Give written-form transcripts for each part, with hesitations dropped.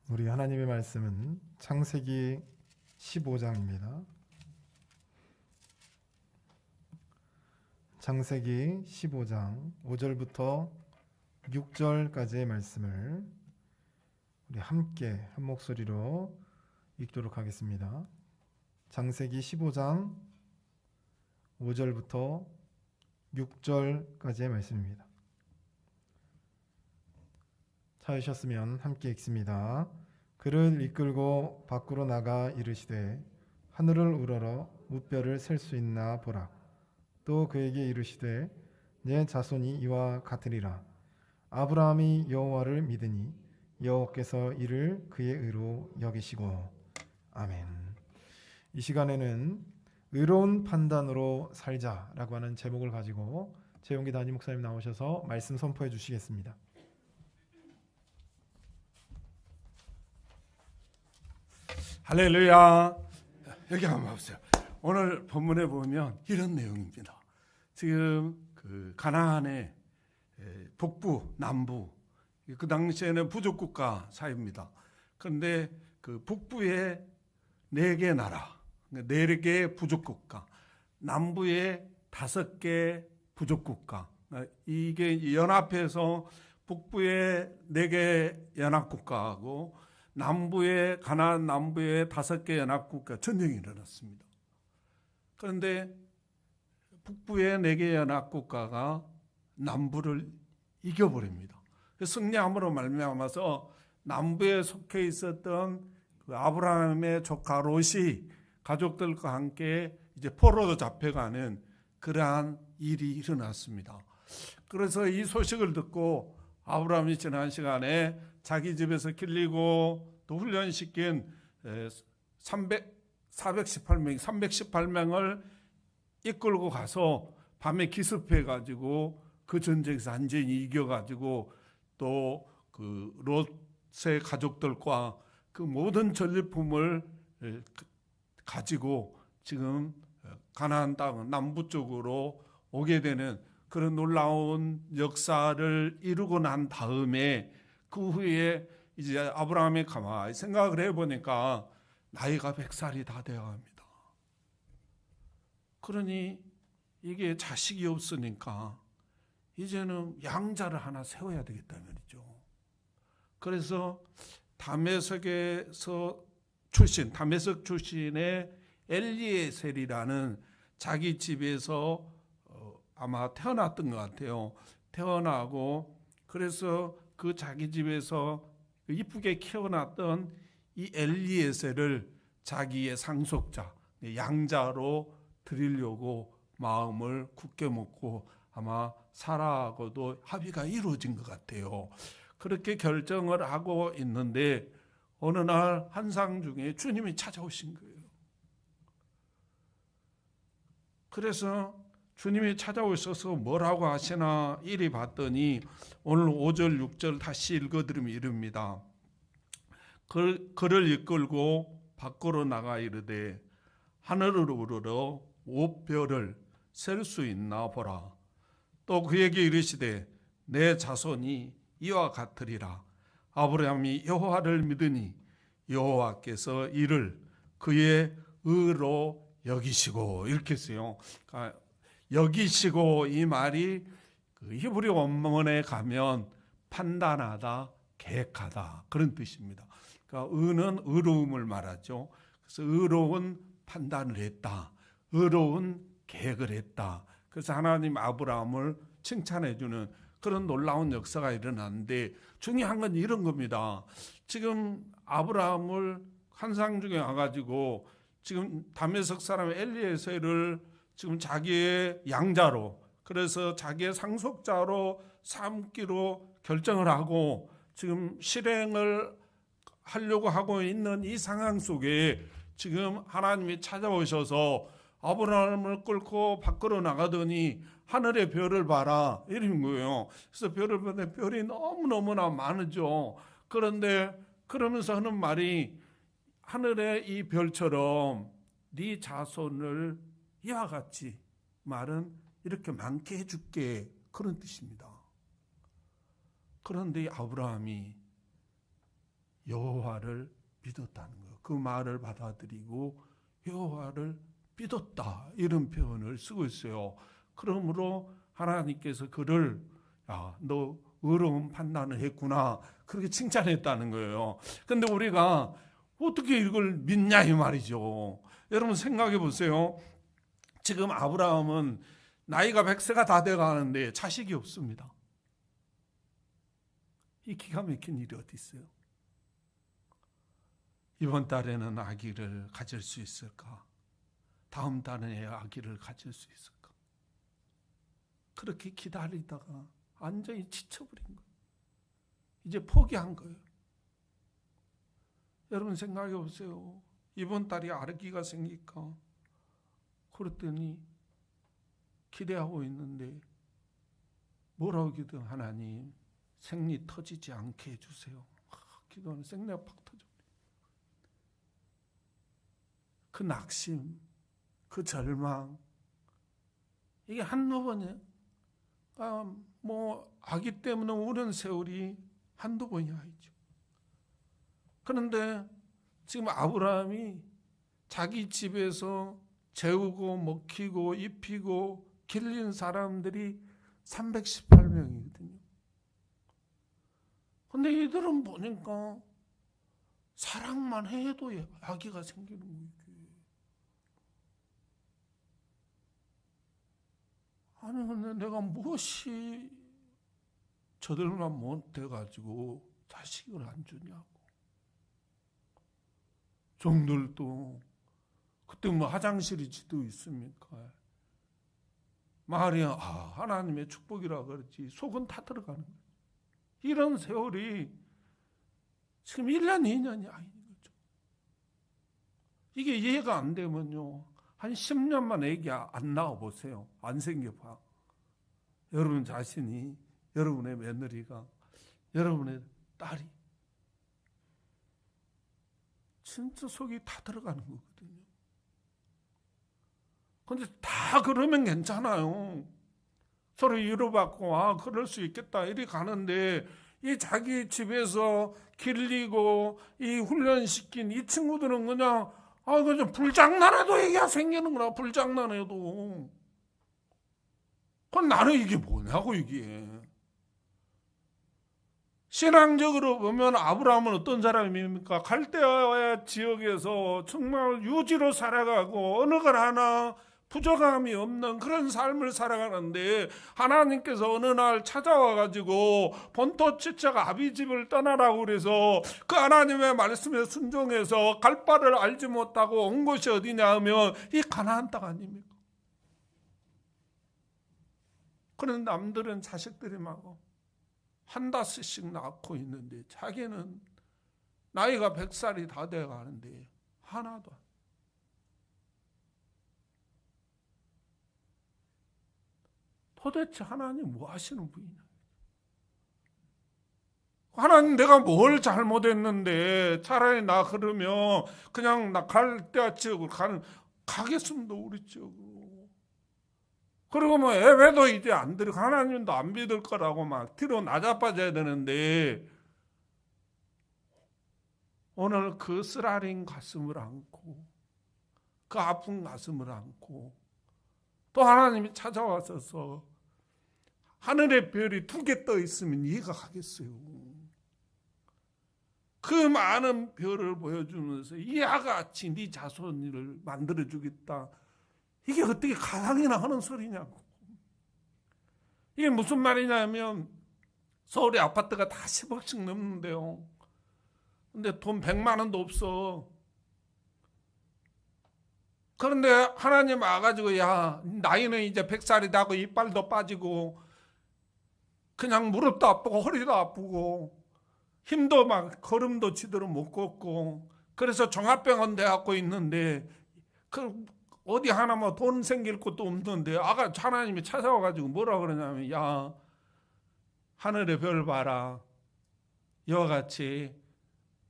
우리 하나님의 말씀은 창세기 15장입니다. 창세기 15장 5절부터 6절까지의 말씀을 우리 함께 한 목소리로 읽도록 하겠습니다. 창세기 15장 5절부터 6절까지의 말씀입니다. 찾으셨으면 함께 읽습니다. 그를 이끌고 밖으로 나가 이르시되 하늘을 우러러 무뼈를 셀 수 있나 보라. 또 그에게 이르시되 내 자손이 이와 같으리라. 아브라함이 여호와를 믿으니 여호와께서 이를 그의 의로 여기시고. 아멘. 이 시간에는 의로운 판단으로 살자라고 하는 제목을 가지고 재용기 담임 목사님 나오셔서 말씀 선포해 주시겠습니다. 할렐루야. 여기 한번 보세요. 오늘 본문에 보면 이런 내용입니다. 지금 그 가나안의 북부, 남부, 그 당시에는 부족국가 사이입니다. 그런데 그 북부의 4개 나라, 4개 부족국가, 남부의 5개 부족국가, 이게 연합해서 북부의 4개 연합국가하고 가나안 남부의 5개 연합국가 전쟁이 일어났습니다. 그런데 북부의 4개 연합국가가 남부를 이겨버립니다. 승리함으로 말미암아서 남부에 속해 있었던 그 아브라함의 조카 롯이 가족들과 함께 이제 포로로 잡혀가는 그러한 일이 일어났습니다. 그래서 이 소식을 듣고 아브라함이 지난 시간에 자기 집에서 길리고 또 훈련시킨 318명을 이끌고 가서 밤에 기습해가지고 그 전쟁에서 완전히 이겨가지고 또 그 롯의 가족들과 그 모든 전리품을 가지고 지금 가나안 땅 남부 쪽으로 오게 되는 그런 놀라운 역사를 이루고 난 다음에 그 후에 이제 아브라함이 가만히 생각을 해보니까 나이가 100살이 다 되어갑니다. 그러니 이게 자식이 없으니까 이제는 양자를 하나 세워야 되겠다는 말이죠. 그래서 다메섹 출신의 엘리에셀이라는 자기 집에서 아마 태어났던 것 같아요. 태어나고 그래서 그 자기 집에서 이쁘게 키워놨던 이 엘리에셀을 자기의 상속자, 양자로 드리려고 마음을 굳게 먹고 아마 사라하고도 합의가 이루어진 것 같아요. 그렇게 결정을 하고 있는데 어느 날 환상 중에 주님이 찾아오신 거예요. 그래서 주님이 찾아오셔서 뭐라고 하시나 이리 봤더니 오늘 5절 6절 다시 읽어드리면 이릅니다. 그를 이끌고 밖으로 나가 이르되 하늘을 우러러 무뼈를 셀 수 있나 보라. 또 그에게 이르시되 내 자손이 이와 같으리라. 아브라함이 여호와를 믿으니 여호와께서 이를 그의 의로 여기시고. 이렇게 했어요. 그러니까 여기시고 이 말이 그 히브리 원문에 가면 판단하다, 계획하다 그런 뜻입니다. 그러니까 의는 의로움을 말하죠. 그래서 의로운 판단을 했다, 의로운 계획을 했다. 그래서 하나님 아브라함을 칭찬해 주는 그런 놀라운 역사가 일어났는데 중요한 건 이런 겁니다. 지금 아브라함을 환상 중에 와가지고 지금 다메섹 사람 엘리에셀을 지금 자기의 양자로, 그래서 자기의 상속자로 삼기로 결정을 하고 지금 실행을 하려고 하고 있는 이 상황 속에 지금 하나님이 찾아오셔서 아브라함을 끌고 밖으로 나가더니 하늘의 별을 봐라 이런 거예요. 그래서 별을 보는데 별이 너무너무나 많으죠. 그런데 그러면서 하는 말이 하늘의 이 별처럼 네 자손을 이와 같이 말은 이렇게 많게 해줄게 그런 뜻입니다. 그런데 아브라함이 여호와를 믿었다는 거예요. 그 말을 받아들이고 여호와를 믿었다, 이런 표현을 쓰고 있어요. 그러므로 하나님께서 그를 너 의로운 판단을 했구나, 그렇게 칭찬했다는 거예요. 근데 우리가 어떻게 이걸 믿냐 이 말이죠. 여러분 생각해 보세요. 지금 아브라함은 나이가 100세가 다 돼가는데 자식이 없습니다. 이 기가 막힌 일이 어디 있어요? 이번 달에는 아기를 가질 수 있을까? 다음 달에 아기를 가질 수 있을까? 그렇게 기다리다가 완전히 지쳐버린 거예요. 이제 포기한 거예요. 여러분 생각해 보세요. 이번 달에 아기가 생길까? 그랬더니 기대하고 있는데 뭐라고 기도, 하나님 생리 터지지 않게 해주세요. 기도하는 생리가 팍 터져. 그 낙심, 그 절망, 이게 한두 번이에요. 뭐 아기 때문에 우는 세월이 한두 번이 아니죠. 그런데 지금 아브라함이 자기 집에서 재우고 먹히고 입히고 길린 사람들이 318명이거든요. 근데 이들은 보니까 사랑만 해도 아기가 생기는 거예요. 아니 근데 내가 무엇이 저들만 못해가지고 자식을 안 주냐고. 종들도 그때 뭐 화장실이 지도 있습니까? 말이 하나님의 축복이라 그러지 속은 다 들어가는 거예요. 이런 세월이 지금 1년, 2년이 아닌 거죠. 이게 이해가 안 되면요, 한 10년만 애기 안 낳아 보세요. 안 생겨봐. 여러분 자신이, 여러분의 며느리가, 여러분의 딸이 진짜 속이 다 들어가는 거거든요. 근데 다 그러면 괜찮아요. 서로 위로받고 그럴 수 있겠다 이리 가는데, 이 자기 집에서 길리고 이 훈련시킨 이 친구들은 그냥 불장난해도 애기가 생기는구나. 불장난해도. 그럼 나는 이게 뭐냐고. 이게 신앙적으로 보면 아브라함은 어떤 사람입니까? 갈대아 지역에서 정말 유지로 살아가고 어느 걸 하나 부족함이 없는 그런 삶을 살아가는데, 하나님께서 어느 날 찾아와가지고 본토 지체가 아비집을 떠나라고 그래서 그 하나님의 말씀에 순종해서 갈 바를 알지 못하고 온 곳이 어디냐 하면 이 가나안 땅 아닙니까? 그런 남들은 자식들이 막 한다섯씩 낳고 있는데 자기는 나이가 100살이 다 돼가는데 하나도 안. 도대체 하나님 뭐 하시는 분이냐? 하나님 내가 뭘 잘못했는데 차라리 나 그러면 그냥 나 갈대아 지역으로 가겠습니다. 우리 지역으로. 그리고 뭐 예배도 이제 안 드리고 하나님도 안 믿을 거라고 막 뒤로 나자빠져야 되는데, 오늘 그 쓰라린 가슴을 안고 그 아픈 가슴을 안고 또 하나님이 찾아와서 하늘의 별이 2개 떠 있으면 이해가 가겠어요. 그 많은 별을 보여주면서 이와 같이 네 자손을 만들어주겠다. 이게 어떻게 가상이나 하는 소리냐고. 이게 무슨 말이냐면, 서울의 아파트가 다 10억씩 넘는데요. 근데 돈 100만 원도 없어. 그런데 하나님 와가지고 나이는 이제 100살이 되고 이빨도 빠지고 그냥 무릎도 아프고 허리도 아프고 힘도 막 걸음도 제대로 못 걷고, 그래서 종합병원 돼갖고 있는데 어디 하나 뭐 돈 생길 것도 없는데 하나님이 찾아와가지고 뭐라 그러냐면, 하늘의 별 봐라, 이와 같이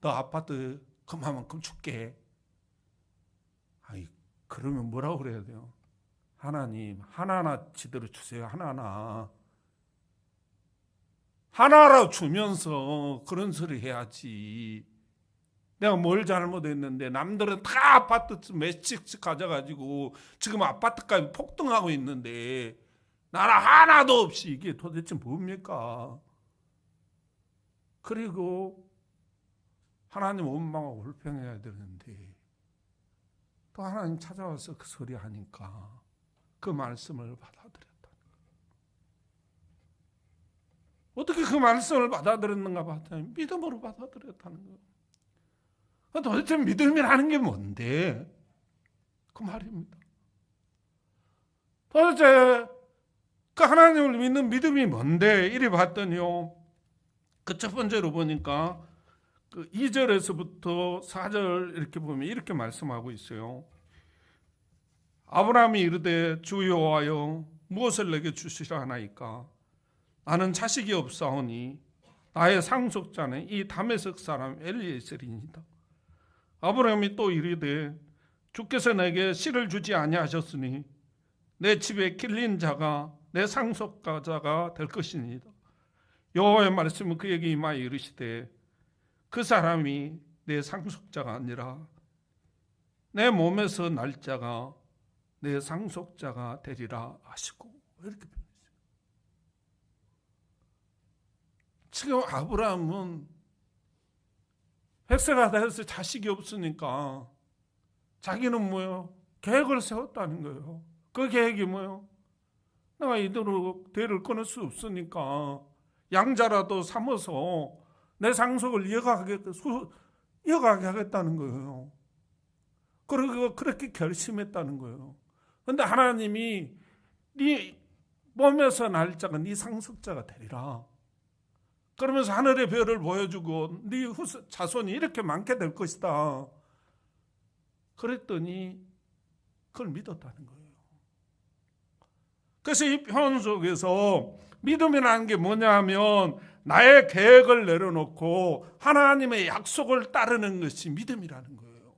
너 아파트 그만큼 줄게. 그러면 뭐라고 그래야 돼요? 하나님 하나하나 제대로 주세요. 하나하나 주면서 그런 소리 해야지. 내가 뭘 잘못했는데 남들은 다 아파트 몇 채씩 가져가지고 지금 아파트값이 폭등하고 있는데 나는 하나도 없이 이게 도대체 뭡니까? 그리고 하나님 원망하고 불평해야 되는데 또 하나님 찾아와서 그 소리 하니까 그 말씀을 받아들였다. 어떻게 그 말씀을 받아들였는가 봤더니 믿음으로 받아들였다는 거예요. 도대체 믿음이라는 게 뭔데? 그 말입니다. 도대체 그 하나님을 믿는 믿음이 뭔데? 이리 봤더니요. 그 첫 번째로 보니까 그 2절에서부터 4절 이렇게 보면 이렇게 말씀하고 있어요. 아브라함이 이르되 주 여호와여 무엇을 내게 주시라 하나이까? 나는 자식이 없사오니 나의 상속자는 이 다메섹 사람 엘리에셀이니이다. 아브라함이 또 이르되 주께서 내게 씨를 주지 아니하셨으니 내 집에 길린 자가 내 상속자가 될 것이니이다. 여호와의 말씀은 그에게 임하여 이르시되 그 사람이 내 상속자가 아니라 내 몸에서 날 자가 내 상속자가 되리라 하시고 이렇게 표현했어요. 지금 아브라함은 100세가 돼서 자식이 없으니까 자기는 뭐요? 계획을 세웠다는 거예요. 그 계획이 뭐요? 내가 이대로 대를 끊을 수 없으니까 양자라도 삼아서 내 상속을 이어가게 하겠다는 거예요. 그리고 그렇게 결심했다는 거예요. 그런데 하나님이 네 몸에서 날 자가 네 상속자가 되리라. 그러면서 하늘의 별을 보여주고 네 자손이 이렇게 많게 될 것이다. 그랬더니 그걸 믿었다는 거예요. 그래서 이 표현 속에서 믿음이라는 게 뭐냐 하면 나의 계획을 내려놓고 하나님의 약속을 따르는 것이 믿음이라는 거예요.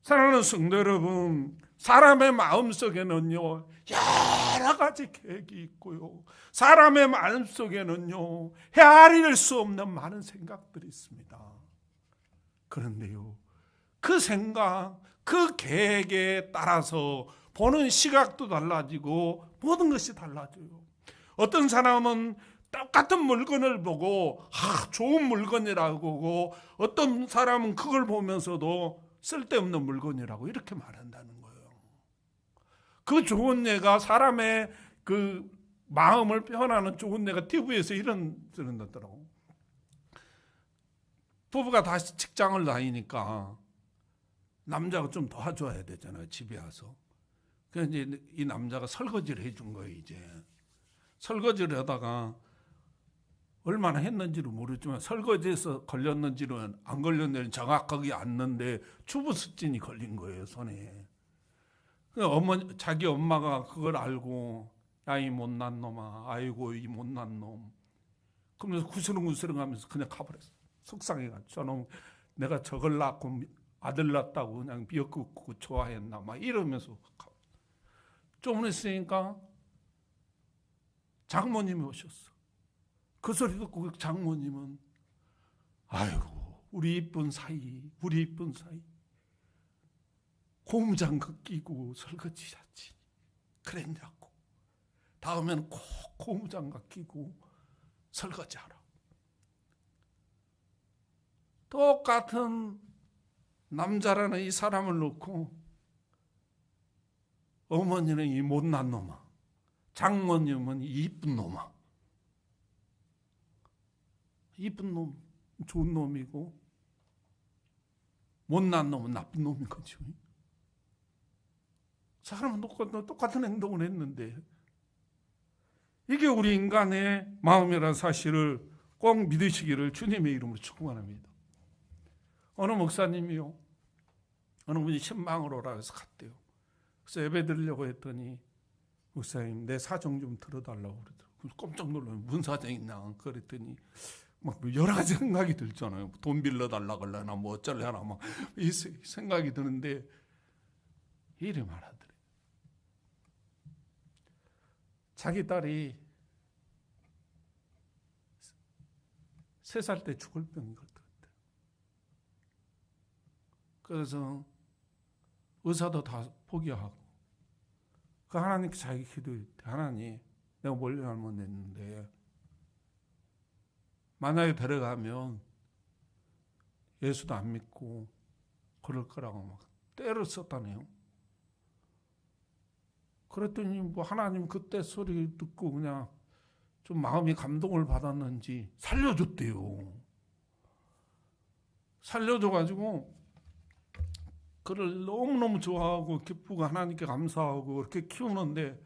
사랑하는 성도 여러분, 사람의 마음속에는요 여러 가지 계획이 있고요, 사람의 마음속에는요 헤아릴 수 없는 많은 생각들이 있습니다. 그런데요 그 생각, 그 계획에 따라서 보는 시각도 달라지고 모든 것이 달라져요. 어떤 사람은 똑같은 물건을 보고 좋은 물건이라고 보고, 어떤 사람은 그걸 보면서도 쓸데없는 물건이라고 이렇게 말한다는 거예요. 그 좋은 예가 사람의 그 마음을 표현하는 좋은 예가 TV에서 이런 쓰는다더라고. 부부가 다시 직장을 다니니까 남자가 좀 도와줘야 되잖아요. 집에 와서. 그래서 이제 이 남자가 설거지를 해준 거예요. 이제 설거지를 하다가 얼마나 했는지를 모르지만 설거지에서 걸렸는지는 안 걸렸는지 정확하게 안는데 주부습진이 걸린 거예요, 손에. 자기 엄마가 그걸 알고 야 이 못난 놈아, 아이고 이 못난 놈, 그러면서 구스렁구스렁 하면서 그냥 가버렸어. 속상해가지고 저놈 내가 저걸 낳고 아들 낳았다고 그냥 미역국 좋아했나 막 이러면서. 좀 있으니까 장모님이 오셨어. 그 소리 듣고 그 장모님은 아이고 우리 이쁜 사이 고무장갑 끼고 설거지 하지 그랬냐고. 다음엔 꼭 고무장갑 끼고 설거지하라. 똑같은 남자라는 이 사람을 놓고 어머니는 이 못난 놈아, 장모님은 이 이쁜 놈아. 이쁜 놈 좋은 놈이고 못난 놈은 나쁜 놈인 거죠. 사람은 똑같은 행동을 했는데 이게 우리 인간의 마음이라는 사실을 꼭 믿으시기를 주님의 이름으로 축원합니다. 어느 목사님이요, 어느 분이 신방으로 오라 해서 갔대요. 그래서 예배 드리려고 했더니 목사님 내 사정 좀 들어달라고 그러더라고요. 깜짝 놀라요. 무슨 사정이 있나 그랬더니 막 여러 가지 생각이 들잖아요. 돈 빌려달라 그러려나 뭐 어쩌려나 막 이 생각이 드는데 이래 말하더래요. 자기 딸이 3살 때 죽을 병이 걸렸대. 그래서 의사도 다 포기하고 그 하나님께 자기 기도했대. 하나님, 내가 뭘 잘못했는데 만약에 데려가면 예수도 안 믿고 그럴 거라고 막 때를 썼다네요. 그랬더니 뭐 하나님 그때 소리 듣고 그냥 좀 마음이 감동을 받았는지 살려줬대요. 살려줘가지고 그를 너무너무 좋아하고 기쁘고 하나님께 감사하고 그렇게 키우는데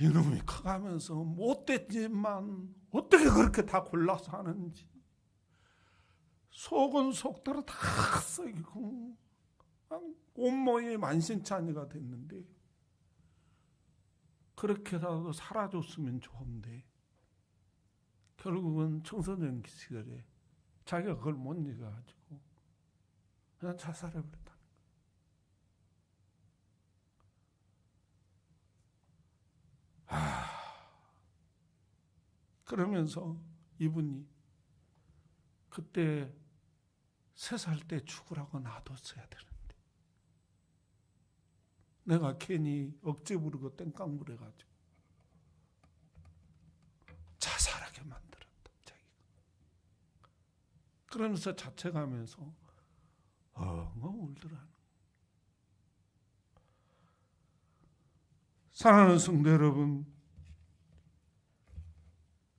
이놈이 커가면서 못됐지만 어떻게 그렇게 다 골라서 하는지 속은 속대로 다 썩이고 온몸이 만신창이가 됐는데 그렇게라도 살아줬으면 좋은데 결국은 청소년 시절에 자기가 그걸 못 이겨가지고 그냥 자살해버렸다. 그러면서 이분이 그때 3살 때 죽으라고 놔뒀어야 되는데 내가 괜히 억지 부르고 땡깡 부려가지고 자살하게 만들었다. 자기가. 그러면서 자책하면서 울더라는. 사랑하는 성도 여러분,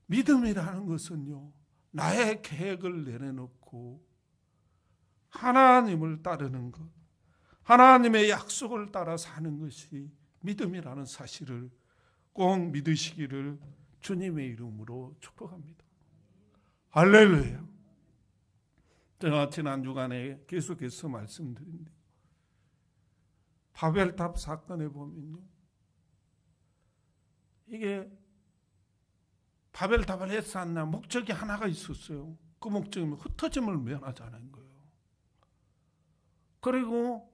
믿음이라는 것은요, 나의 계획을 내려놓고 하나님을 따르는 것, 하나님의 약속을 따라 사는 것이 믿음이라는 사실을 꼭 믿으시기를 주님의 이름으로 축복합니다. 할렐루야. 제가 지난 주간에 계속해서 말씀드린데 바벨탑 사건에 보면요, 이게 바벨탑을 했었나 목적이 하나가 있었어요. 그 목적은 흩어짐을 면하자는 거예요. 그리고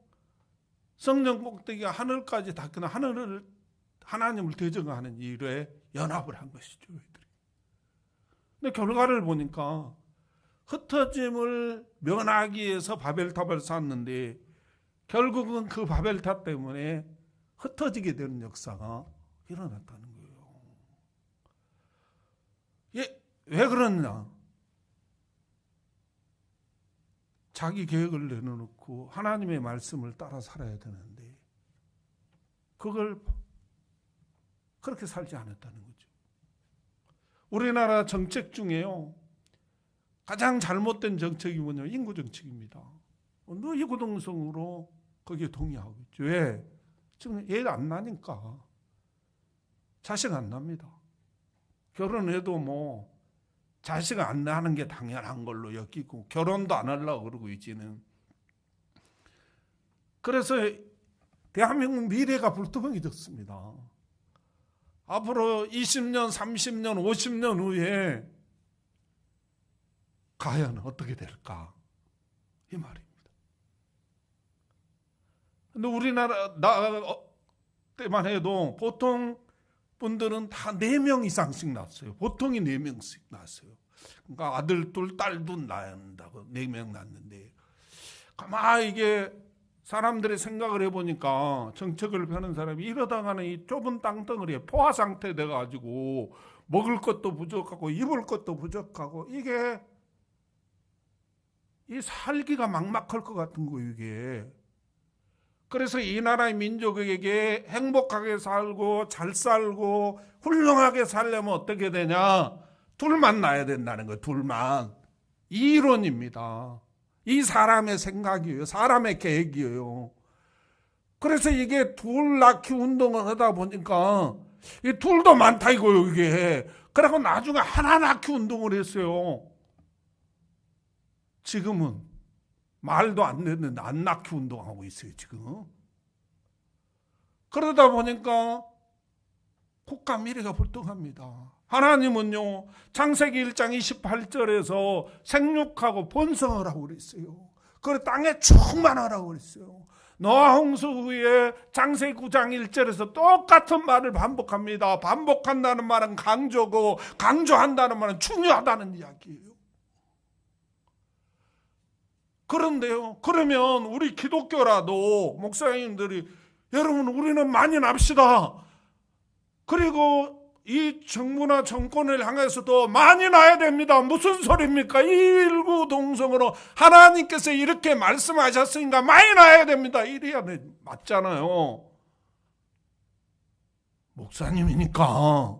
성전 꼭대기가 하늘까지 닿거나 하나님을 대적하는 일에 연합을 한 것이죠. 근데 결과를 보니까 흩어짐을 면하기 위해서 바벨탑을 쌓았는데 결국은 그 바벨탑 때문에 흩어지게 되는 역사가 일어났다는 거예요. 왜 그러냐? 자기 계획을 내려놓고 하나님의 말씀을 따라 살아야 되는데 그걸 그렇게 살지 않았다는 거죠. 우리나라 정책 중에요, 가장 잘못된 정책이 뭐냐면 인구 정책입니다. 너희고동성으로 거기에 동의하고 있죠. 왜? 지금 애 안 나니까. 자식 안 납니다. 결혼해도 뭐 자식 안 낳는 게 당연한 걸로 여기고 결혼도 안 하려고 그러고 이제는. 그래서 대한민국 미래가 불투명해졌습니다. 앞으로 20년, 30년, 50년 후에 과연 어떻게 될까? 이 말입니다. 근데 우리나라 때만 해도 보통 분들은 다 4명 이상씩 낳았어요. 보통이 4명씩 낳았어요. 그러니까 아들 둘, 딸 둘 낳는다고 4명 낳는데, 가만히 이게 사람들의 생각을 해보니까 정책을 펴는 사람이 이러다가는 이 좁은 땅덩어리에 포화 상태 돼가지고 먹을 것도 부족하고 입을 것도 부족하고 이게 이 살기가 막막할 것 같은 거예요, 이게. 그래서 이 나라의 민족에게 행복하게 살고 잘 살고 훌륭하게 살려면 어떻게 되냐? 둘만 낳아야 된다는 거예요. 둘만. 이 이론입니다. 이 사람의 생각이에요. 사람의 계획이에요. 그래서 이게 둘 낳기 운동을 하다 보니까 이 둘도 많다 이거예요, 이게. 그래서 나중에 하나 낳기 운동을 했어요. 지금은 말도 안 듣는데 안 낳기 운동하고 있어요, 지금. 그러다 보니까 국가 미래가 불뚝합니다. 하나님은요, 창세기 1장 28절에서 생육하고 번성을 하고 그랬어요. 그리고 땅에 충만하라고 그랬어요. 노아 홍수 후에 창세기 9장 1절에서 똑같은 말을 반복합니다. 반복한다는 말은 강조고 강조한다는 말은 중요하다는 이야기예요. 그런데요, 그러면 우리 기독교라도 목사님들이 여러분 우리는 많이 납시다. 그리고 이 정부나 정권을 향해서도 많이 나야 됩니다. 무슨 소리입니까? 일구동성으로 하나님께서 이렇게 말씀하셨으니까 많이 나야 됩니다. 이래야 맞잖아요. 목사님이니까.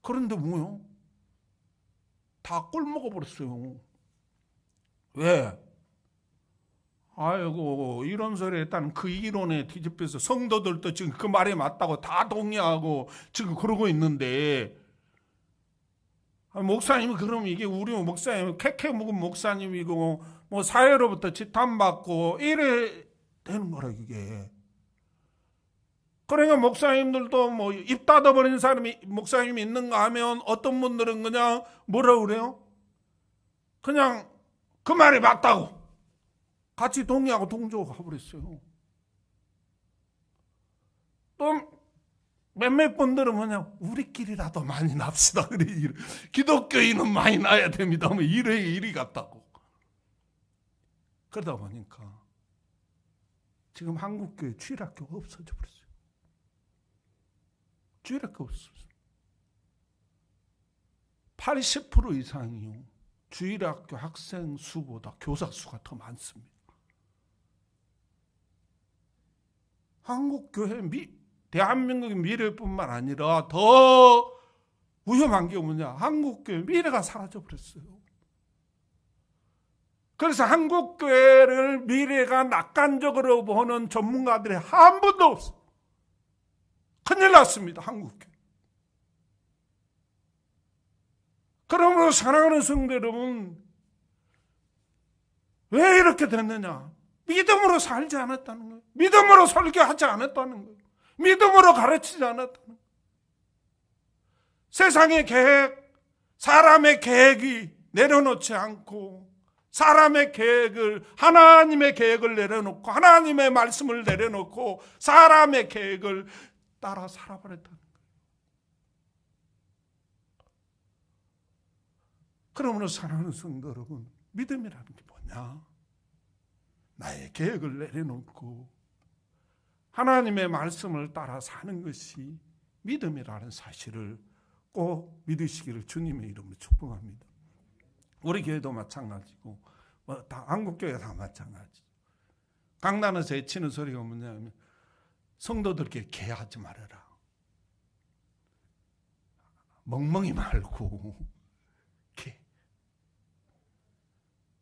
그런데 뭐요? 다 꼴 먹어버렸어요. 왜? 아이고 이런 소리 했다는 그 이론에 뒤집혀서 성도들도 지금 그 말이 맞다고 다 동의하고 지금 그러고 있는데, 목사님이 그러면 이게 우리 목사님 캐캐 묵은 목사님이고 뭐 사회로부터 지탄받고 이래 되는 거라 이게. 그러니까 목사님들도 뭐 입 닫아버린 사람이 목사님이 있는가 하면 어떤 분들은 그냥 뭐라 그래요? 그냥 그 말이 맞다고 같이 동의하고 동조하고 버렸어요. 또 몇몇 분들은 뭐냐, 우리끼리라도 많이 납시다. 그래, 기독교인은 많이 나야 됩니다. 뭐 이리 같다고. 그러다 보니까 지금 한국교회 주일학교가 없어져 버렸어요. 주일학교 없어졌어요. 80% 이상이요. 주일학교 학생 수보다 교사 수가 더 많습니다. 한국교회 대한민국의 미래뿐만 아니라 더 위험한 게 뭐냐, 한국교회 미래가 사라져 버렸어요. 그래서 한국교회를 미래가 낙관적으로 보는 전문가들이 한 분도 없어요. 큰일 났습니다, 한국교회. 그러므로 사랑하는 성도 여러분, 왜 이렇게 됐느냐? 믿음으로 살지 않았다는 거예요. 믿음으로 설교하지 않았다는 거예요. 믿음으로 가르치지 않았다는 거예요. 세상의 계획, 사람의 계획이 내려놓지 않고 사람의 계획을, 하나님의 계획을 내려놓고 하나님의 말씀을 내려놓고 사람의 계획을 따라 살아버렸다는 거예요. 그러므로 사랑하는 성도 여러분, 믿음이라는 게 뭐냐? 나의 계획을 내려놓고 하나님의 말씀을 따라 사는 것이 믿음이라는 사실을 꼭 믿으시기를 주님의 이름으로 축복합니다. 우리 교회도 마찬가지고 다 한국교회 다 마찬가지. 강단에서 외치는 소리가 뭐냐면 성도들께 개하지 말아라. 멍멍이 말고 개.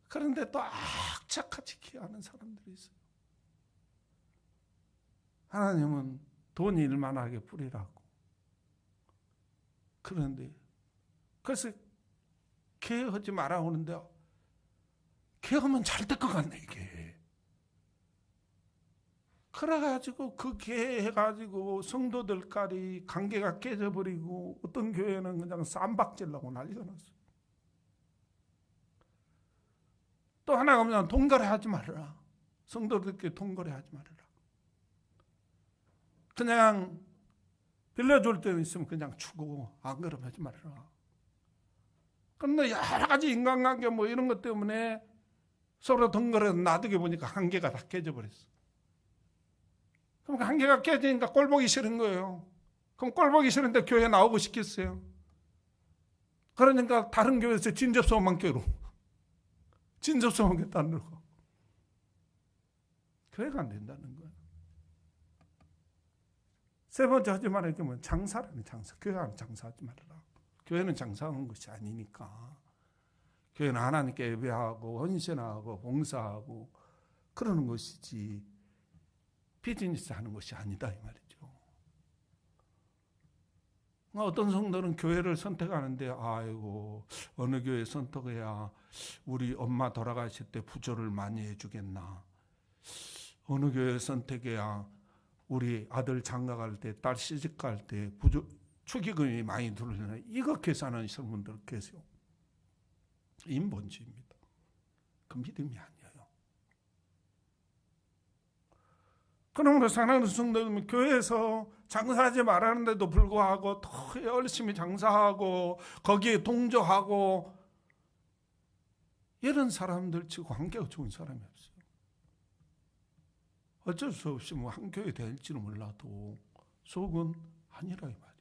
그런데 또 악착같이 기하는 사람들이 있어요. 하나님은 돈 일만하게 뿌리라고. 그런데 그래서 개하지 마라 하는데 개하면 잘 될 것 같네 이게. 그래가지고 그 개 해가지고 성도들끼리 관계가 깨져버리고 어떤 교회는 그냥 쌈박질라고 난리가 났어요. 또 하나가 뭐냐면 돈거래하지 말아라. 성도들끼리 돈거래하지 말아라. 그냥 빌려줄 때 있으면 그냥 주고 안 그러면 하지 말아라. 그런데 여러 가지 인간관계 뭐 이런 것 때문에 서로 돈거래 놔두게 보니까 관계가 다 깨져버렸어. 그럼 관계가 깨지니까 꼴 보기 싫은 거예요. 그럼 꼴 보기 싫은데 교회 나오고 싶겠어요? 그러니까 다른 교회에서 진접소만 껴로. 진접소만 껴다는 거. 교회가 안 된다는 거예요. 세 번째 하지 말아야 게 뭐냐? 장사라는 장사. 교회는 장사하지 말아라. 교회는 장사하는 것이 아니니까. 교회는 하나님께 예배하고 헌신하고 봉사하고 그러는 것이지 비즈니스 하는 것이 아니다 이 말이죠. 어떤 성도는 교회를 선택하는데 아이고 어느 교회 선택해야 우리 엄마 돌아가실 때 부조를 많이 해주겠나. 어느 교회 선택해야 우리 아들 장가갈 때 딸 시집갈 때 축의금이 많이 들어오나. 이거 계산하는 성분들 계세요. 인본주의입니다. 그 믿음이 아니에요. 그러므로 사랑하는 성도들은 교회에서 장사하지 말하는데도 불구하고 더 열심히 장사하고 거기에 동조하고 이런 사람들 치고 관계가 좋은 사람이 없어요. 어쩔 수 없이 뭐 한 교회 될지는 몰라도 속은 아니라 이 말이에요.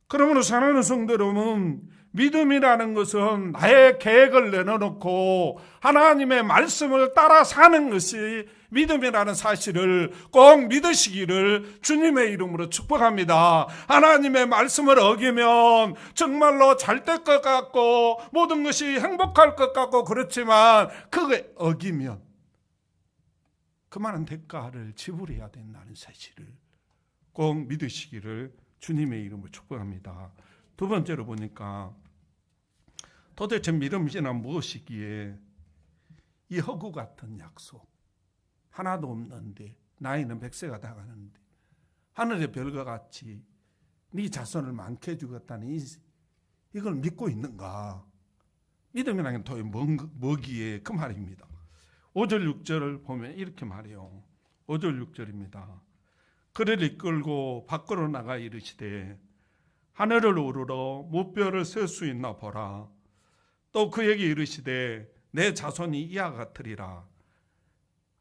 그러므로 사랑하는 성도 여러분, 믿음이라는 것은 나의 계획을 내려놓고 하나님의 말씀을 따라 사는 것이 믿음이라는 사실을 꼭 믿으시기를 주님의 이름으로 축복합니다. 하나님의 말씀을 어기면 정말로 잘 될 것 같고 모든 것이 행복할 것 같고 그렇지만 그게 어기면 그만한 대가를 지불해야 된다는 사실을 꼭 믿으시기를 주님의 이름으로 축복합니다. 두 번째로 보니까 도대체 믿음이란 무엇이기에 이 허구 같은 약속 하나도 없는데 나이는 100세가 다 가는데 하늘의 별과 같이 네 자손을 많게 주겠다니 이걸 믿고 있는가? 믿음이라는 게 도대체 뭐기에 그 말입니다. 5절 6절을 보면 이렇게 말해요. 5절 6절입니다. 그를 이끌고 밖으로 나가 이르시되 하늘을 우러러 무뼈를 셀 수 있나 보라. 또 그에게 이르시되 내 자손이 이와 같으리라.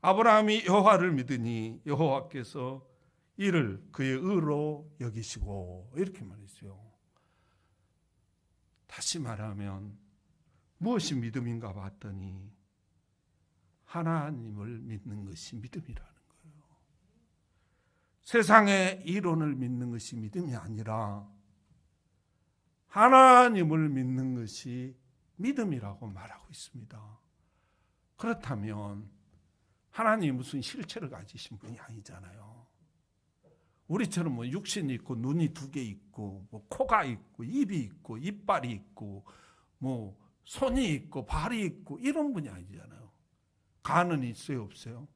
아브라함이 여호와를 믿으니 여호와께서 이를 그의 의로 여기시고 이렇게 말했어요. 다시 말하면 무엇이 믿음인가 봤더니 하나님을 믿는 것이 믿음이라는 거예요. 세상의 이론을 믿는 것이 믿음이 아니라 하나님을 믿는 것이 믿음이라고 말하고 있습니다. 그렇다면 하나님이 무슨 실체를 가지신 분이 아니잖아요. 우리처럼 뭐 육신이 있고 눈이 2개 있고 뭐 코가 있고 입이 있고 이빨이 있고 뭐 손이 있고 발이 있고 이런 분이 아니잖아요. 간은 있어요, 없어요?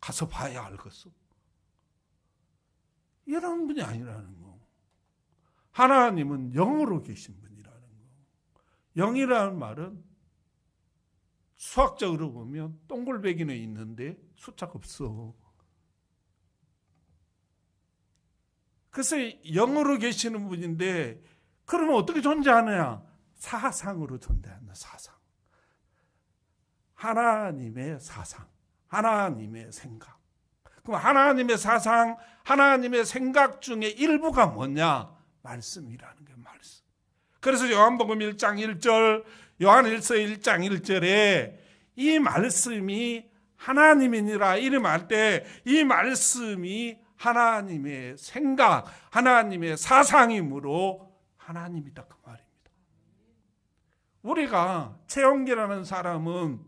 가서 봐야 알겠어. 이런 분이 아니라는 거. 하나님은 영으로 계신 분이라는 거. 영이라는 말은 수학적으로 보면 동글배기는 있는데 숫자가 없어. 그래서 영으로 계시는 분인데 그러면 어떻게 존재하느냐? 사상으로 존재한다. 사상. 하나님의 사상, 하나님의 생각. 그럼 하나님의 사상, 하나님의 생각 중에 일부가 뭐냐? 말씀이라는 게 말씀. 그래서 요한복음 1장 1절, 요한일서 1장 1절에 이 말씀이 하나님이니라 이름 할 때 이 말씀이 하나님의 생각, 하나님의 사상이므로 하나님이다 그 말입니다. 우리가 최영기라는 사람은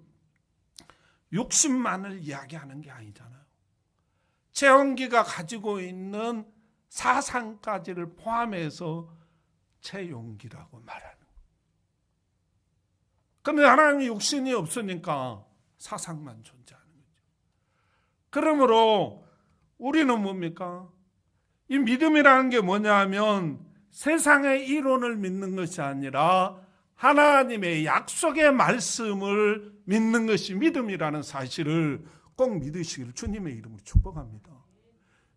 욕심만을 이야기하는 게 아니잖아요. 최영기가 가지고 있는 사상까지를 포함해서 최용기라고 말하는 거예요. 그런데 하나님이 육신이 없으니까 사상만 존재하는 거죠. 그러므로 우리는 뭡니까? 이 믿음이라는 게 뭐냐 하면 세상의 이론을 믿는 것이 아니라 하나님의 약속의 말씀을 믿는 것이 믿음이라는 사실을 꼭 믿으시기를 주님의 이름으로 축복합니다.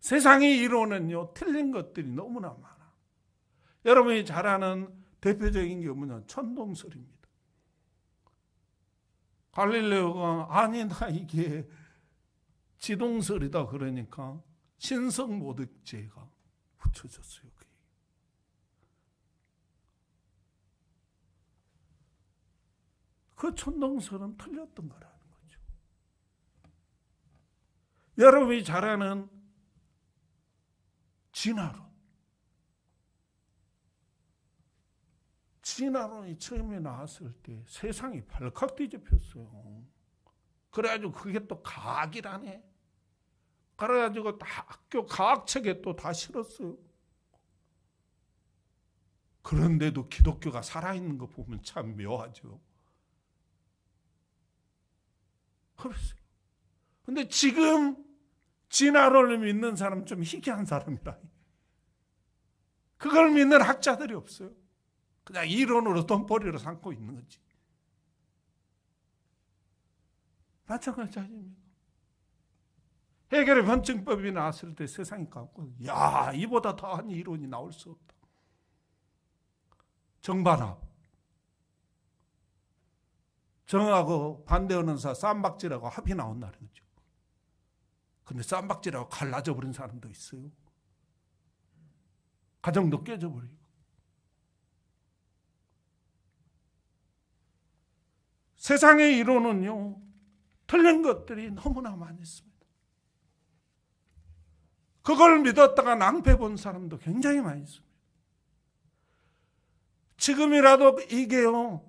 세상의 이론은요, 틀린 것들이 너무나 많아. 여러분이 잘 아는 대표적인 게 뭐냐? 천동설입니다. 갈릴레오가 아니 나 이게 지동설이다 그러니까 신성모독죄가 붙여졌어요. 그 천동설은 틀렸던 거라는 거죠. 여러분이 잘 아는 진화론이 처음에 나왔을 때 세상이 발칵 뒤집혔어요. 그래가지고 그게 또 과학이라네. 그래가지고 다 학교 과학책에 또 다 실었어요. 그런데도 기독교가 살아있는 거 보면 참 묘하죠. 그랬어요. 근데 지금 진화론을 믿는 사람 좀 희귀한 사람이라. 그걸 믿는 학자들이 없어요. 그냥 이론으로 돈벌이로 삼고 있는 거지. 마찬가지 아닙니까? 해결의 변증법이 나왔을 때 세상이 깎고 야 이보다 더한 이론이 나올 수 없다. 정반합. 정하고 반대하는 사 쌈박질하고 합이 나온다는 거죠. 근데 쌈박질하고 갈라져 버린 사람도 있어요. 가정도 깨져버리고. 세상의 이론은요, 틀린 것들이 너무나 많이 있습니다. 그걸 믿었다가 낭패 본 사람도 굉장히 많이 있습니다. 지금이라도 이게요,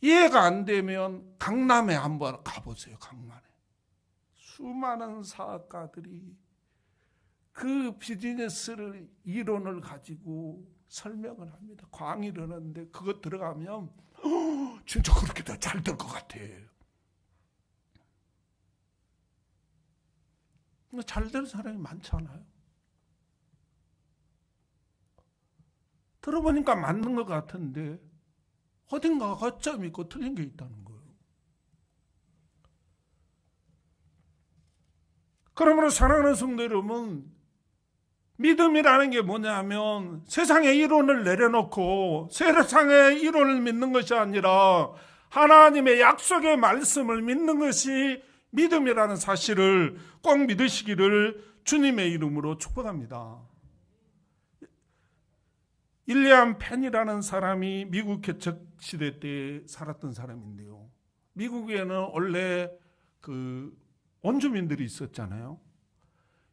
이해가 안 되면 강남에 한번 가보세요. 강남에. 수많은 사학가들이 그 비즈니스를 이론을 가지고 설명을 합니다. 강의를 하는데 그거 들어가면 진짜 그렇게 더 잘 될 것 같아. 잘 될 사람이 많잖아요. 들어보니까 맞는 것 같은데 어딘가 허점이 있고 틀린 게 있다는 거예요. 그러므로 사랑하는 성도 여러분, 믿음이라는 게 뭐냐면 세상의 이론을 내려놓고 세상의 이론을 믿는 것이 아니라 하나님의 약속의 말씀을 믿는 것이 믿음이라는 사실을 꼭 믿으시기를 주님의 이름으로 축복합니다. 일리엄 펜이라는 사람이 미국 개척 시대 때 살았던 사람인데요. 미국에는 원래 그 원주민들이 있었잖아요.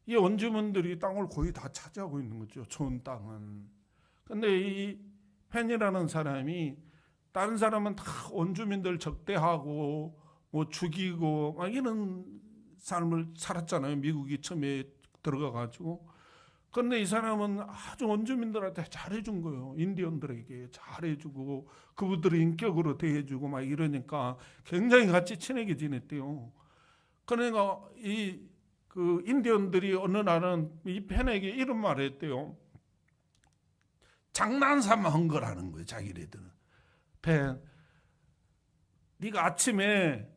이 원주민들이 땅을 거의 다 차지하고 있는 거죠. 좋은 땅은. 근데 이 펜이라는 사람이 다른 사람은 다 원주민들 적대하고 뭐 죽이고 막 이런 삶을 살았잖아요. 미국이 처음에 들어가가지고. 그런데 이 사람은 아주 원주민들한테 잘해준 거예요. 인디언들에게 잘해주고 그분들을 인격으로 대해주고 막 이러니까 굉장히 같이 친하게 지냈대요. 그러니까 그 인디언들이 어느 날은 이 펜에게 이런 말을 했대요. 장난삼아 한 거라는 거예요. 자기네들은. 펜, 네가 아침에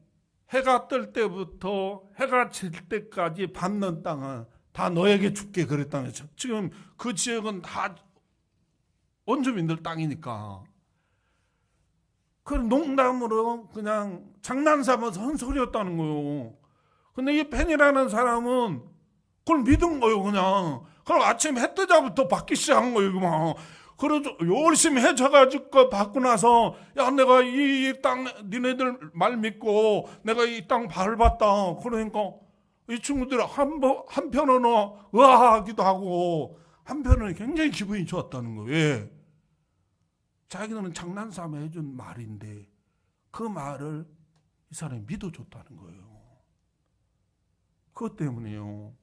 해가 뜰 때부터 해가 질 때까지 밟는 땅은 다 너에게 줄게 그랬다는 거죠. 지금 그 지역은 다 원주민들 땅이니까. 그 농담으로 그냥 장난삼아서 한 소리였다는 거예요. 근데 이 펜이라는 사람은 그걸 믿은 거예요, 그냥. 그럼 아침 해 뜨자부터 받기 시작한 거예요, 막. 그래서 열심히 해쳐가지고 받고 나서, 야, 내가 이 땅, 니네들 말 믿고 내가 이 땅 밟았다. 그러니까 이 친구들이 한편으로는 의아하기도 하고, 한편으로는 굉장히 기분이 좋았다는 거예요. 왜? 자기들은 장난삼아 해준 말인데, 그 말을 이 사람이 믿어줬다는 거예요. 그것 때문에요.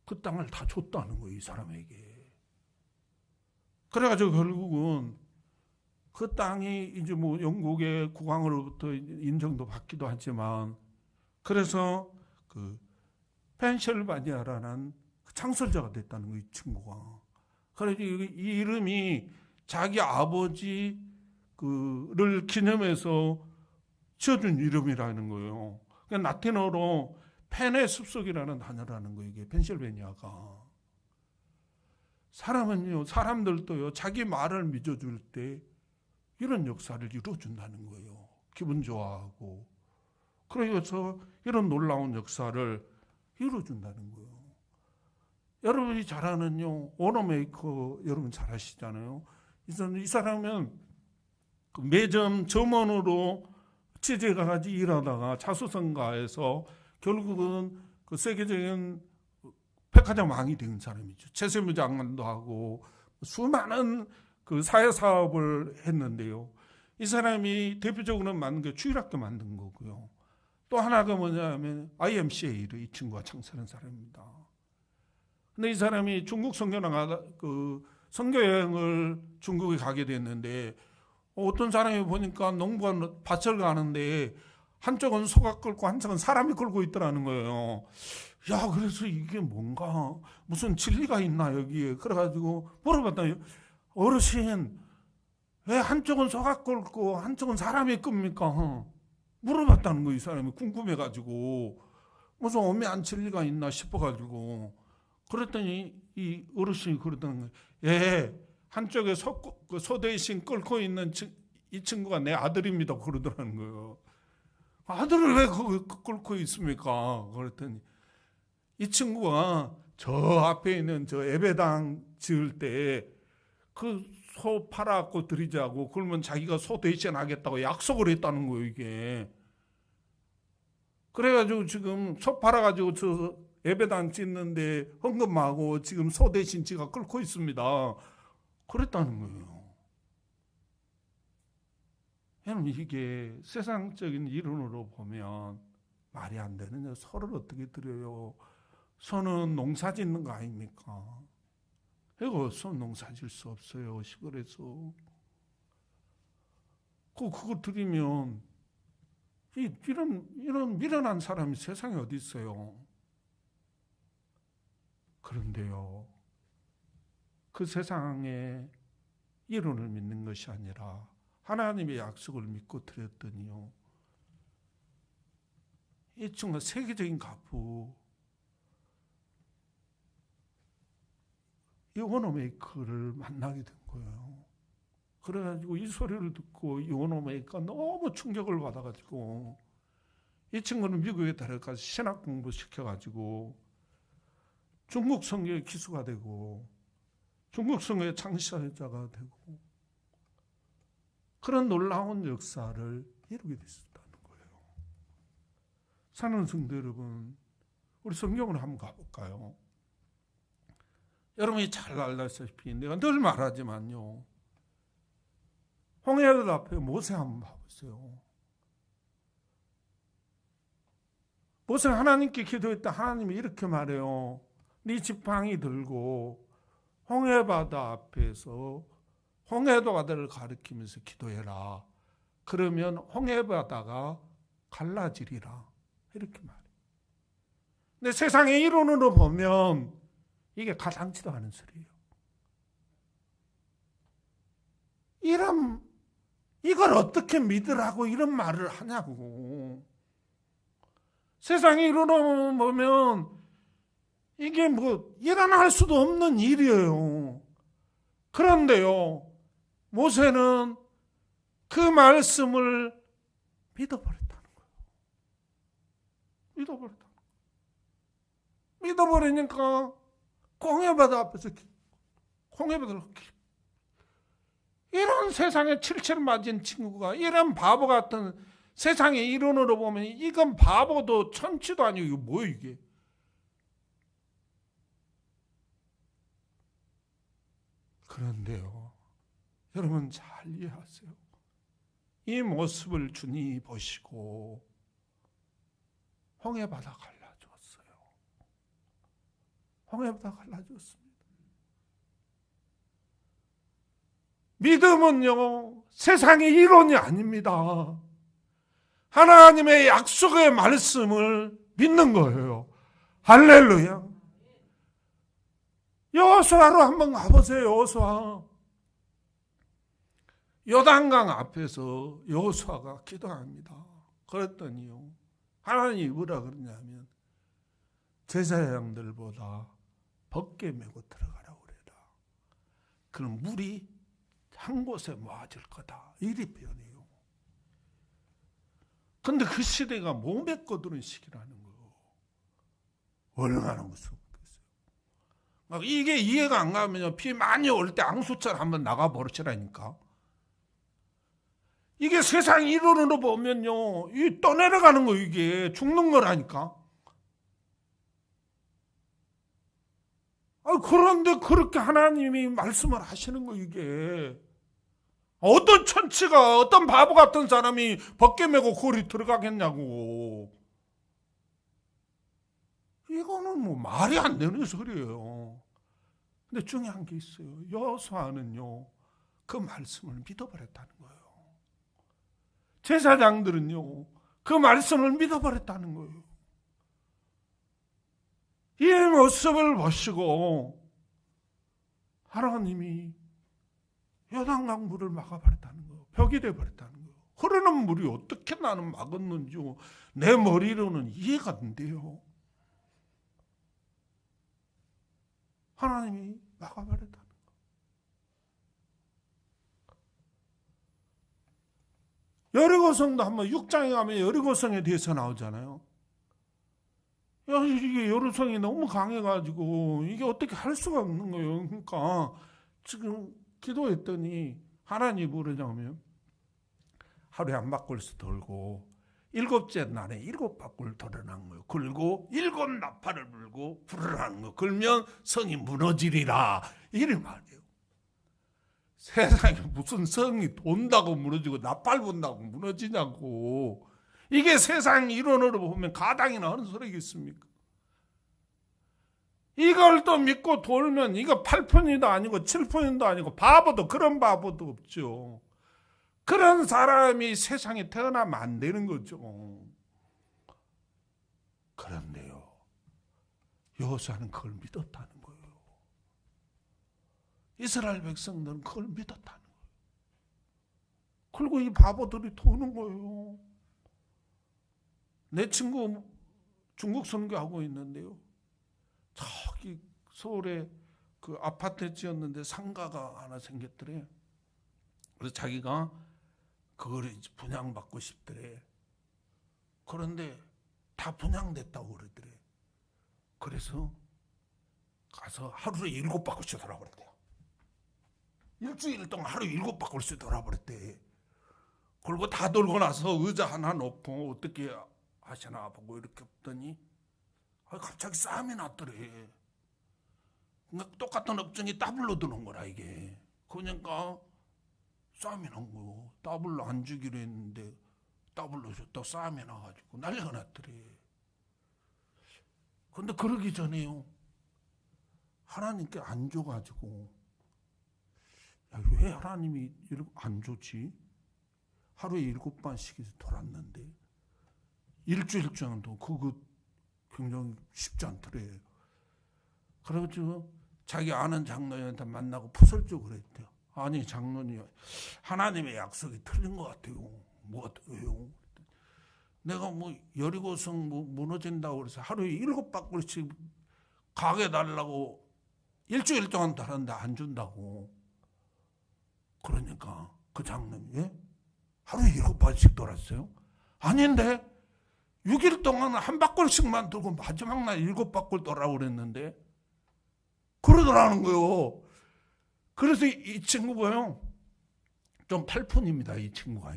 그 땅을 다 줬다는 거예요, 이 사람에게. 그래가지고 결국은 그 땅이 이제 뭐 영국의 국왕으로부터 인정도 받기도 하지만, 그래서 그 펜실바니아라는 창설자가 됐다는 거예요, 이 친구가. 그래서 이 이름이 자기 아버지 그를 기념해서 지어준 이름이라는 거예요. 그러니까 라틴어로 펜의 숲속이라는 단어라는 거예요, 이게 펜실베니아가. 사람은요, 사람들도요, 자기 말을 믿어줄 때 이런 역사를 이루어준다는 거예요. 기분 좋아하고. 그래서 이런 놀라운 역사를 이루어준다는 거예요. 여러분이 잘 아는요, 오너메이커 여러분 잘 아시잖아요. 이 사람은 그 매점 점원으로 취직해가지고 일하다가 자수성가해서 결국은 그 세계적인 백화점 왕이 된 사람이죠. 최세무 장관도 하고 수많은 그 사회사업을 했는데요. 이 사람이 대표적으로 만든 게 주일학교 만든 거고요. 또 하나가 뭐냐면 IMCA를 이 친구가 창설한 사람입니다. 근데 이 사람이 중국 선교 여행을 중국에 가게 됐는데, 어떤 사람이 보니까 농부가 밭을 가는데 한쪽은 소가 끌고 한쪽은 사람이 끌고 있더라는 거예요. 야, 그래서 이게 뭔가 무슨 진리가 있나 여기에. 그래가지고 물어봤더니, 어르신 왜 한쪽은 소가 끌고 한쪽은 사람이 끕니까? 물어봤다는 거예요. 이 사람이 궁금해가지고 무슨 엄연한 진리가 있나 싶어가지고. 그랬더니 이 어르신이 그러더니 거예요. 예, 한쪽에 그 소대신 끌고 있는 이 친구가 내 아들입니다 그러더라는 거예요. 아들을 왜 끌고 있습니까? 그랬더니 이 친구가 저 앞에 있는 저 예배당 지을 때 그 소 팔아갖고 드리자고, 그러면 자기가 소 대신하겠다고 약속을 했다는 거예요 이게. 그래가지고 지금 소 팔아가지고 저 예배당 짓는데 헌금하고 지금 소 대신 지가 끌고 있습니다 그랬다는 거예요. 여러분, 이게 세상적인 이론으로 보면 말이 안 되는, 소를 어떻게 드려요? 소는 농사 짓는 거 아닙니까? 이거 소 농사 질 수 없어요 시골에서. 그거 드리면 이런 미련한 사람이 세상에 어디 있어요? 그런데요, 그 세상의 이론을 믿는 것이 아니라 하나님의 약속을 믿고 드렸더니요, 이 친구가 세계적인 가부 이 오너메이커를 만나게 된 거예요. 그래가지고 이 소리를 듣고 이 오너메이커가 너무 충격을 받아가지고 이 친구는 미국에 데려가서 신학 공부 시켜가지고 중국 성경의 기수가 되고 중국 성경의 창시자가 되고 그런 놀라운 역사를 이루게 됐다는 거예요. 사랑하는 성도 여러분, 우리 성경으로 한번 가볼까요? 여러분이 잘 알다시피 내가 늘 말하지만요, 홍해들 앞에 모세 한번 봐보세요. 모세 하나님께 기도했다. 하나님이 이렇게 말해요. 네 지팡이 들고 홍해바다 앞에서 홍해바다를 가리키면서 기도해라. 그러면 홍해바다가 갈라지리라. 이렇게 말해요. 근데 세상의 이론으로 보면 이게 가당치도 않은 소리예요. 이걸 어떻게 믿으라고 이런 말을 하냐고. 세상의 이론으로 보면 이게 일어날 수도 없는 일이에요. 그런데요, 모세는 그 말씀을 믿어버렸다는 거예요. 믿어버리니까 홍해바다 앞에서 홍해바다를 이런 세상에 칠칠 맞은 친구가 이런 바보 같은 세상의 이론으로 보면 이건 바보도 천치도 아니고 이거 뭐예요 이게? 그런데요, 여러분 잘 이해하세요. 이 모습을 주님이 보시고 홍해바다 갈라주었어요. 홍해바다 갈라주었습니다. 믿음은요, 세상의 이론이 아닙니다. 하나님의 약속의 말씀을 믿는 거예요. 할렐루야. 여호수아로 한번 가보세요. 여호수아. 요단강 앞에서 여호수아가 기도합니다. 그랬더니요, 하나님이 뭐라 그러냐면 제사장들보다 벗게 메고 들어가라고 그래라. 그럼 물이 한 곳에 모아질 거다. 이리 표현해요. 근데 그 시대가 몸에 거두는 시기라는 거예요. 얼마나 무섭겠어요. 막 이게 이해가 안 가면요, 비 많이 올 때 앙수처럼 한번 나가 버리시라니까. 이게 세상 이론으로 보면요, 이 떠내려가는 거, 이게 죽는 거라니까. 그런데 그렇게 하나님이 말씀을 하시는 거, 이게. 어떤 천치가, 어떤 바보 같은 사람이 벗게 메고 거리 들어가겠냐고. 이거는 말이 안 되는 소리예요. 근데 중요한 게 있어요. 여호수아는요, 그 말씀을 믿어버렸다는 거예요. 제사장들은요, 그 말씀을 믿어버렸다는 거예요. 이 모습을 보시고 하나님이 요단강 물을 막아버렸다는 거예요. 벽이 되어버렸다는 거예요. 흐르는 물이 어떻게 나는 막았는지 내 머리로는 이해가 안 돼요. 하나님이 막아버렸다는 거예요. 여리고성도 한번 6장에 가면 여리고성에 대해서 나오잖아요. 야, 이게 여리고성이 너무 강해가지고 이게 어떻게 할 수가 없는 거예요. 그러니까 지금 기도했더니 하나님이 뭐라냐면 하루에 한 바퀴씩 돌고 7째 날에 7바퀴를 돌아난 거예요. 그리고 7 나팔을 불고 불을 하는 거예요. 그러면 성이 무너지리라. 이래 말이에요. 세상에 무슨 성이 돈다고 무너지고 나팔 분다고 무너지냐고. 이게 세상 이론으로 보면 가당이나 하는 소리겠습니까? 이걸 또 믿고 돌면 이거 8푼이도 아니고 7푼도 아니고 바보도 그런 바보도 없죠. 그런 사람이 세상에 태어나면 안 되는 거죠. 그런데요, 여호수아는 그걸 믿었다는 거예요. 이스라엘 백성들은 그걸 믿었다는 거예요. 그리고 이 바보들이 도는 거예요. 내 친구 중국 선교하고 있는데요, 저기 서울에 그 아파트 지었는데 상가가 하나 생겼더래. 그래서 자기가 그걸 이제 분양받고 싶더래. 그런데 다 분양됐다고 그러더래. 그래서 가서 하루에 7바퀴씩 돌아버렸대요. 일주일 동안 하루에 7바퀴씩 돌아버렸대. 그리고 다 돌고 나서 의자 하나 놓고 어떻게 하시나 보고 이렇게 봤더니 갑자기 싸움이 났더래. 그러니까 똑같은 업종이 더블로 드는 거라 이게. 그러니까 싸움이 난 거요. 더블로 안 주기로 했는데 더블로 줬다 싸움이 나가지고 난리가 났더래. 근데 그러기 전에요, 하나님께 안 줘가지고, 야, 왜 하나님이 안 주지? 하루에 7번씩 돌았는데 일주일 정도 그거 굉장히 쉽지 않더래. 그래가지고 자기 아는 장로님한테 만나고 푸슬쩍 그랬대요. 아니 장로님, 하나님의 약속이 틀린 것 같아요. 뭐가 왜요? 내가 뭐 여리고성 뭐 무너진다고 그래서 하루에 7바퀴씩 가게 달라고 일주일 동안 달았는데 안 준다고. 그러니까 그 장로님, 예? 하루에 7번씩 돌았어요? 아닌데 6일 동안 한 바퀴씩만 돌고 마지막 날 7바퀴 돌아오고 그랬는데 그러더라는 거예요. 그래서 이 친구가요, 좀 팔푼입니다. 이 친구가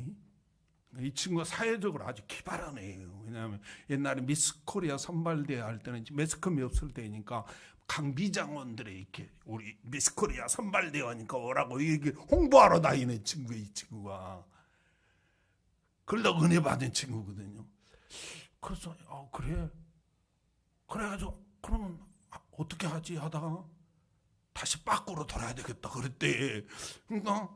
사회적으로 아주 기발한 애예요. 왜냐하면 옛날에 미스 코리아 선발대회 할 때는 매스컴이 없을 때니까 강비장원들이 이렇게 우리 미스 코리아 선발대회니까 오라고 이렇게 홍보하러 다니는 친구예요. 이 친구가. 그러다 은혜 받은 친구거든요. 그래서 그래. 그래가지고 그러면 어떻게 하지 하다가 다시 밖으로 돌아야 되겠다 그랬대. 그러니까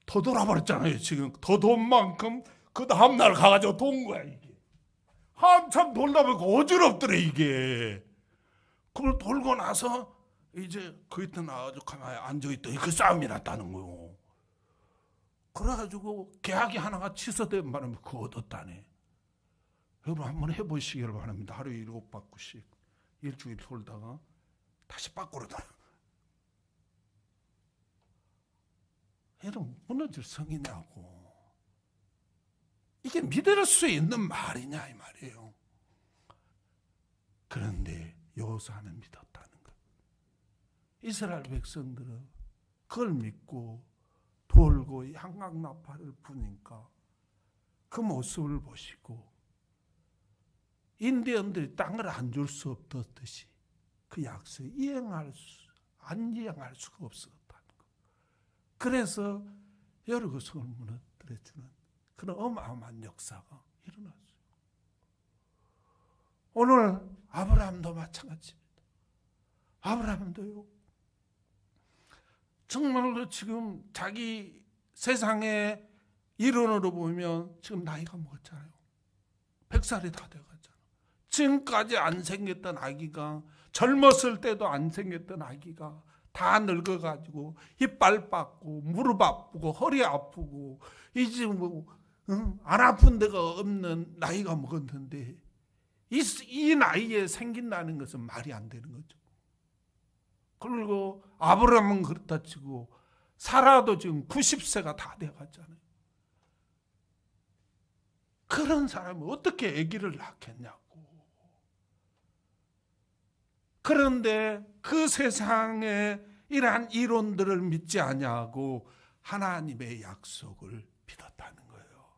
더 돌아버렸잖아요. 지금 더 돈 만큼 그 다음날 가가지고 돈 거야 이게. 한참 돌다 보니까 어지럽더래 이게. 그걸 돌고 나서 이제 그 이때 나가지고 가만히 앉아있더니 그 싸움이 났다는 거요. 그래가지고 계약이 하나가 취소된 바람에 그거 얻었다네. 여러분 한번 해보시기를 바랍니다. 하루에 7바퀴씩 일주일 돌다가 다시 밖으로 돌아. 여러분 무너질 성이냐고. 이게 믿을 수 있는 말이냐 이 말이에요. 그런데 여호수아는 믿었다는 것. 이스라엘 백성들은 그걸 믿고 돌고 향각나팔을 부니까 그 모습을 보시고 인디언들이 땅을 안 줄 수 없듯이 그 약속을 안 이행할 수가 없었다는 것. 그래서 여리고성을 무너뜨려주는 그런 어마어마한 역사가 일어났어요. 오늘 아브라함도 마찬가지입니다. 아브라함도요, 정말로 지금 자기 세상의 이론으로 보면 지금 나이가 먹었잖아요. 100살이 다 돼가잖아요. 지금까지 안 생겼던 아기가, 젊었을 때도 안 생겼던 아기가 다 늙어가지고 이빨 빠고 무릎 아프고 허리 아프고 이제 안 아픈 데가 없는 나이가 먹었는데 이 나이에 생긴다는 것은 말이 안 되는 거죠. 그리고 아브라함은 그렇다 치고 사라도 지금 90세가 다 돼갔잖아요. 그런 사람이 어떻게 아기를 낳겠냐고. 그런데 그 세상에 이러한 이론들을 믿지 아니하고 하나님의 약속을 믿었다는 거예요.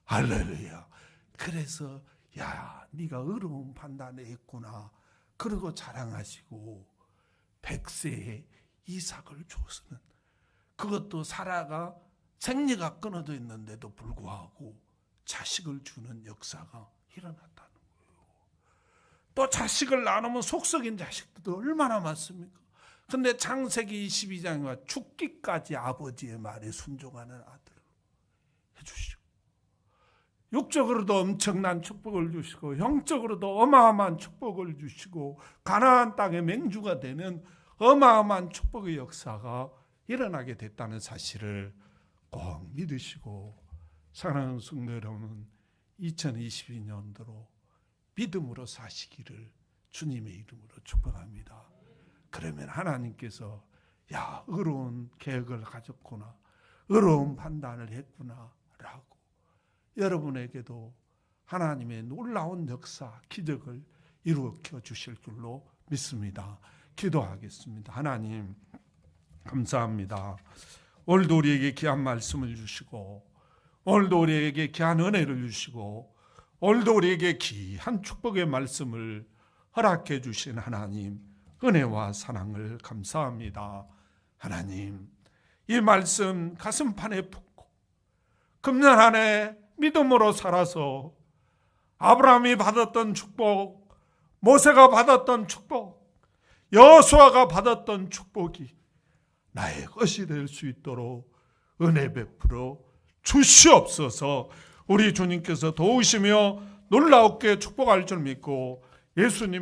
할렐루야. 그래서 야, 네가 의로운 판단을 했구나. 그러고 자랑하시고 100세에 이삭을 줬으면, 그것도 사라가 생리가 끊어져 있는데도 불구하고 자식을 주는 역사가 일어났다는 거예요. 또 자식을 나누면 속썩인 자식들도 얼마나 많습니까? 근데 창세기 22장에 죽기까지 아버지의 말에 순종하는 아들을 해주시고, 육적으로도 엄청난 축복을 주시고 영적으로도 어마어마한 축복을 주시고 가나안 땅의 맹주가 되는 어마어마한 축복의 역사가 일어나게 됐다는 사실을 꼭 믿으시고, 사랑하는 성도 여러분, 2022년도로 믿음으로 사시기를 주님의 이름으로 축복합니다. 그러면 하나님께서 야, 의로운 계획을 가졌구나, 의로운 판단을 했구나 라고 여러분에게도 하나님의 놀라운 역사, 기적을 이루어 주실 줄로 믿습니다. 기도하겠습니다. 하나님 감사합니다. 오늘도 우리에게 귀한 말씀을 주시고, 오늘도 우리에게 귀한 은혜를 주시고, 오늘도 우리에게 귀한 축복의 말씀을 허락해 주신 하나님, 은혜와 사랑을 감사합니다. 하나님, 이 말씀 가슴판에 품고 금년 한 해 믿음으로 살아서 아브라함이 받았던 축복, 모세가 받았던 축복, 여호수아가 받았던 축복이 나의 것이 될 수 있도록 은혜 베풀어 주시옵소서. 우리 주님께서 도우시며 놀라웠게 축복할 줄 믿고 예수님의